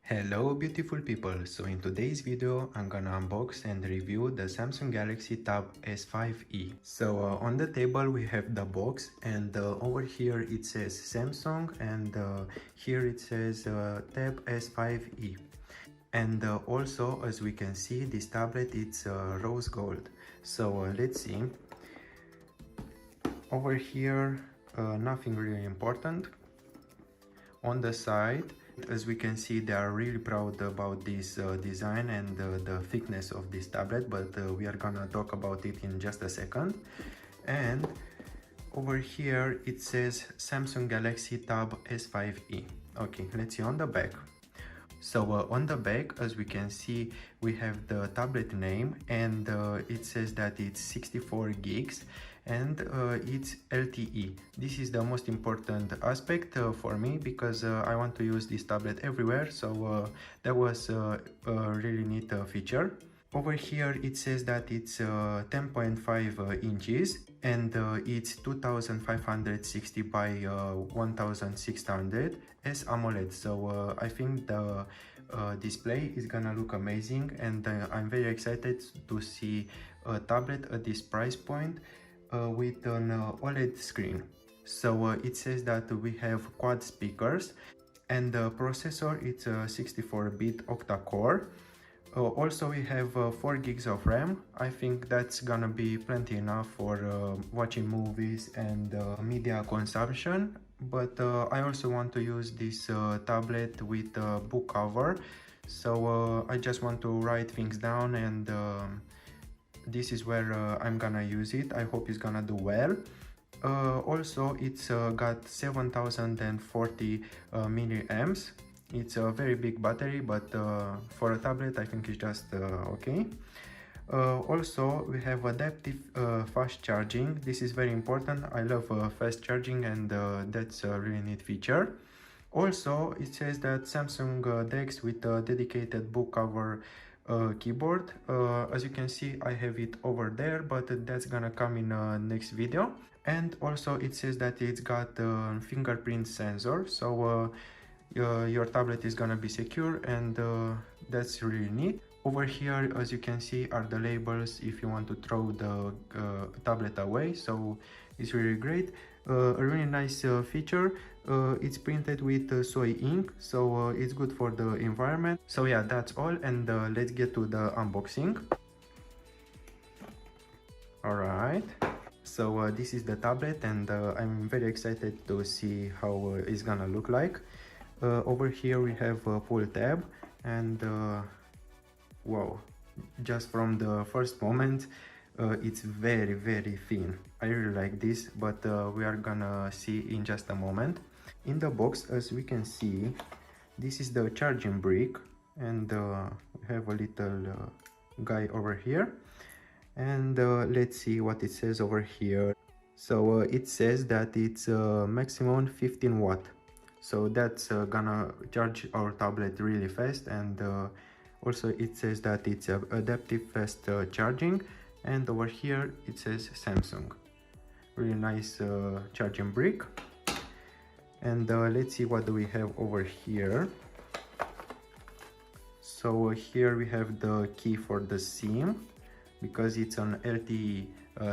Hello beautiful people, so in today's video I'm gonna unbox and review the Samsung Galaxy Tab S5e. So on the table we have the box, and over here it says Samsung, and here it says Tab S5e. And also, as we can see, this tablet it's rose gold. So let's see. Over here nothing really important. On the side, as we can see, they are really proud about this design and the thickness of this tablet, but we are gonna talk about it in just a second. And over here it says Samsung Galaxy Tab S5e. Okay, let's see on the back. So on the back, as we can see, we have the tablet name, and it says that it's 64 gigs and it's LTE. This is the most important aspect for me, because I want to use this tablet everywhere, so that was a really neat feature. Over here it says that it's 10.5 inches, and it's 2560 by 1600 as AMOLED. So I think the display is gonna look amazing, and I'm very excited to see a tablet at this price point with an OLED screen. So it says that we have quad speakers, and the processor it's a 64-bit octa-core. Also we have 4 gigs of RAM. I think that's gonna be plenty enough for watching movies and media consumption, but I also want to use this tablet with a book cover, so I just want to write things down, and this is where I'm gonna use it. I hope it's gonna do well. Also it's got 7040 milliamps. It's a very big battery, but for a tablet I think it's just okay. Also we have adaptive fast charging. This is very important. I love fast charging, and that's a really neat feature. Also it says that Samsung DeX with a dedicated book cover keyboard. As you can see, I have it over there, but that's gonna come in next video. And also it says that it's got a fingerprint sensor, so your tablet is gonna be secure, and that's really neat. Over here, as you can see, are the labels if you want to throw the tablet away, so it's really great. A really nice feature. It's printed with soy ink, so it's good for the environment. So yeah, that's all, and let's get to the unboxing. Alright, so this is the tablet, and I'm very excited to see how it's gonna look like. Over here we have a pull tab, and wow, just from the first moment it's very thin. I really like this, but we are gonna see in just a moment. In the box, as we can see, this is the charging brick, and we have a little guy over here, and let's see what it says over here. So it says that it's maximum 15 watt. So that's gonna charge our tablet really fast, and also it says that it's adaptive fast charging, and over here it says Samsung. Really nice charging brick. And let's see what do we have over here. So here we have the key for the SIM, because it's an LTE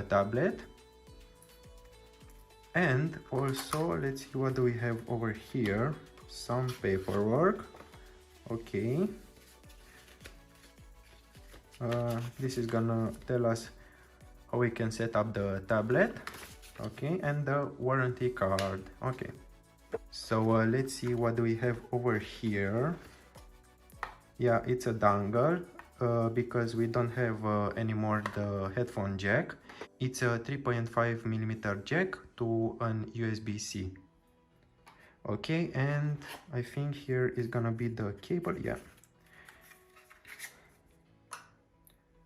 tablet. And also, let's see what do we have over here. Some paperwork. Okay. This is gonna tell us how we can set up the tablet. Okay, and the warranty card. Okay. So let's see what do we have over here. Yeah, it's a dongle, because we don't have anymore the headphone jack. It's a 3.5mm jack to an USB-C. Okay, and I think here is gonna be the cable. Yeah.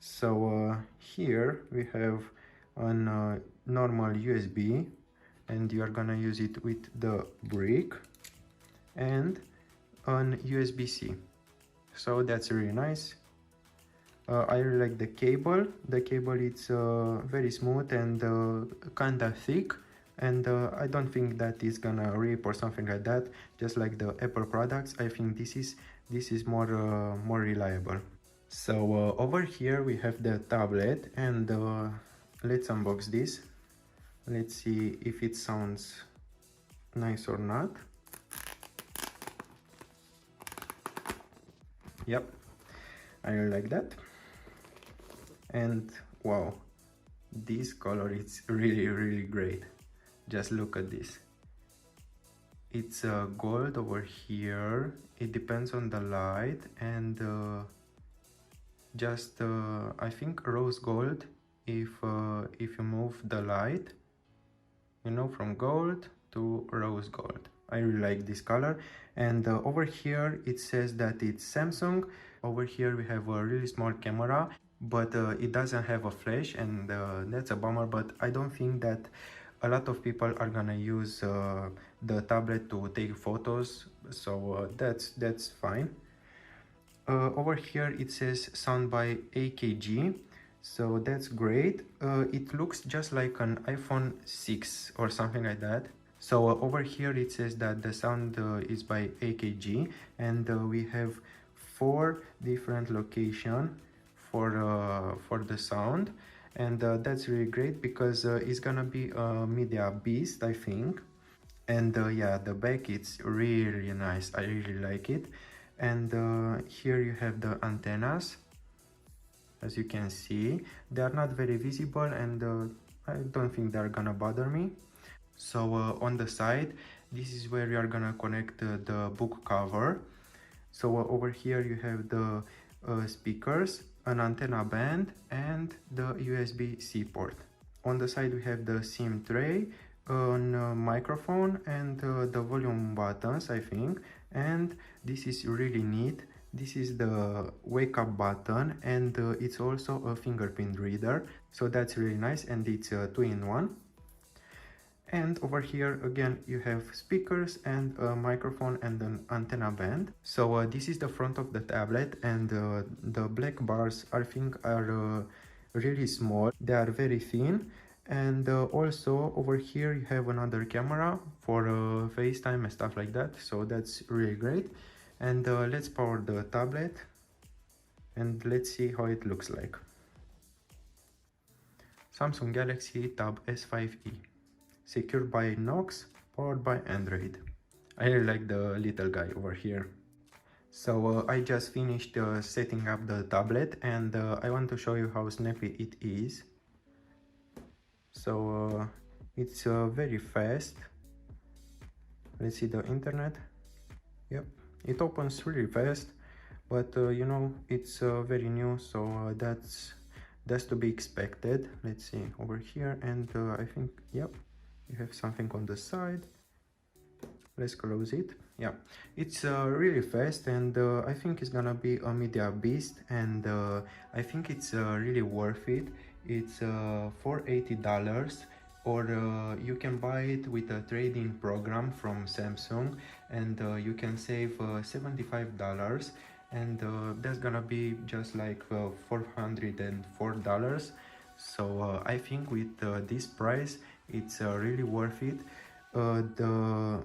So here we have a normal USB, and you are gonna use it with the brick, and an USB-C. So that's really nice. I really like the cable. The cable it's very smooth and kinda thick, and I don't think that it's gonna rip or something like that. Just like the Apple products, I think this is more reliable. So over here we have the tablet, and let's unbox this. Let's see if it sounds nice or not. Yep, I really like that. And wow, this color is really great. Just look at this. It's gold over here. It depends on the light, and just I think rose gold if you move the light, you know, from gold to rose gold. I really like this color. And over here it says that it's Samsung. Over here we have a really small camera, but it doesn't have a flash, and that's a bummer. But I don't think that a lot of people are gonna use the tablet to take photos, so that's fine. Over here it says sound by AKG, so that's great. It looks just like an iPhone 6 or something like that. So over here it says that the sound is by AKG, and we have 4 different locations for the sound, and that's really great because it's gonna be a media beast, I think. And yeah, the back, it's really nice. I really like it. And here you have the antennas. As you can see, they are not very visible, and I don't think they're gonna bother me. So on the side, this is where you are gonna connect the book cover. So over here you have the speakers, an antenna band, and the USB-C port. On the side we have the SIM tray, a microphone, and the volume buttons, I think. And this is really neat. This is the wake up button, and it's also a fingerprint reader, so that's really nice, and it's 2-in-1. And over here again you have speakers and a microphone and an antenna band. So this is the front of the tablet, and the black bars I think are really small. They are very thin. And also over here you have another camera for FaceTime and stuff like that, so that's really great. And let's power the tablet and let's see how it looks like. Samsung Galaxy Tab S5e, secured by Knox, powered by Android. I really like the little guy over here. So I just finished setting up the tablet, and I want to show you how snappy it is. So it's very fast. Let's see the internet. Yep, it opens really fast, but you know, it's very new, so that's to be expected. Let's see over here, and I think, yep, you have something on the side. Let's close it. Yeah, it's really fast, and I think it's gonna be a media beast, and I think it's really worth it. It's for $80, or you can buy it with a trade-in program from Samsung, and you can save $75, and that's gonna be just like $404. So I think with this price it's really worth it. The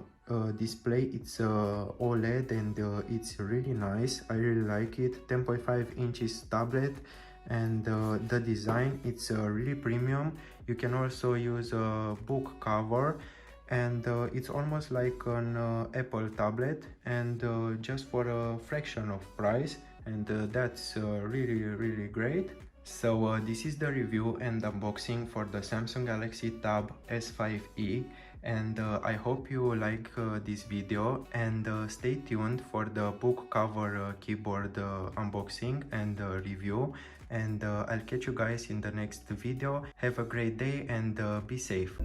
display, it's OLED, and it's really nice. I really like it. 10.5 inches tablet, and the design, it's really premium. You can also use a book cover, and it's almost like an Apple tablet, and just for a fraction of price, and that's really great. So this is the review and unboxing for the Samsung Galaxy Tab S5e, and I hope you like this video, and stay tuned for the book cover keyboard unboxing and review, and I'll catch you guys in the next video. Have a great day, and be safe.